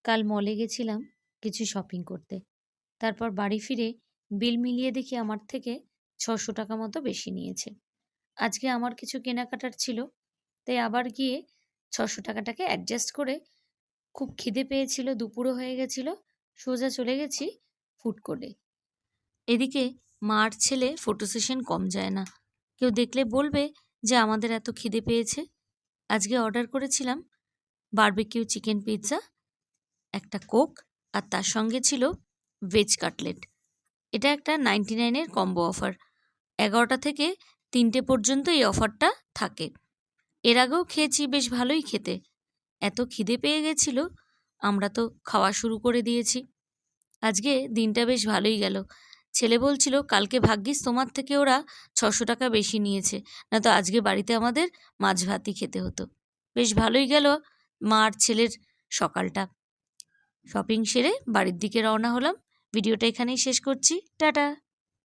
কাল মলে গেছিলাম কিছু শপিং করতে। তারপর বাড়ি ফিরে বিল মিলিয়ে দেখি আমার থেকে ৬০০ টাকা মতো বেশি নিয়েছে। আজকে আমার কিছু কেনাকাটার ছিল, তাই আবার গিয়ে ৬০০ টাকাটাকে অ্যাডজাস্ট করে খুব খিদে পেয়েছিল, দুপুরও হয়ে গেছিল, সোজা চলে গেছি ফুড কোর্টে। এদিকে মার ছেলে ফটো সেশন কম যায় না। কেউ দেখলে বলবে যে আমাদের এত খিদে পেয়েছে। আজকে অর্ডার করেছিলাম বারবিকিউ চিকেন পিৎজা, একটা কোক আর তার সঙ্গে ছিল ভেজ কাটলেট। এটা একটা 99 এর কম্বো অফার। 11টা থেকে 3টে পর্যন্ত এই অফারটা থাকে। এর আগেও খেয়েছি, বেশ ভালোই খেতে। এত খিদে পেয়ে গেছিল, আমরা তো খাওয়া শুরু করে দিয়েছি। আজকে দিনটা বেশ ভালোই গেল। ছেলে বলছিল কালকে ভাগ্যিস তোমার থেকে ওরা ৬০০ টাকা বেশি নিয়েছে, না তো আজকে বাড়িতে আমাদের মাছ ভাতই খেতে হতো। বেশ ভালোই গেল মা আর ছেলের সকালটা। শপিং সেরে বাড়ির দিকে রওনা হলাম। ভিডিওটা এখানেই শেষ করছি। টাটা।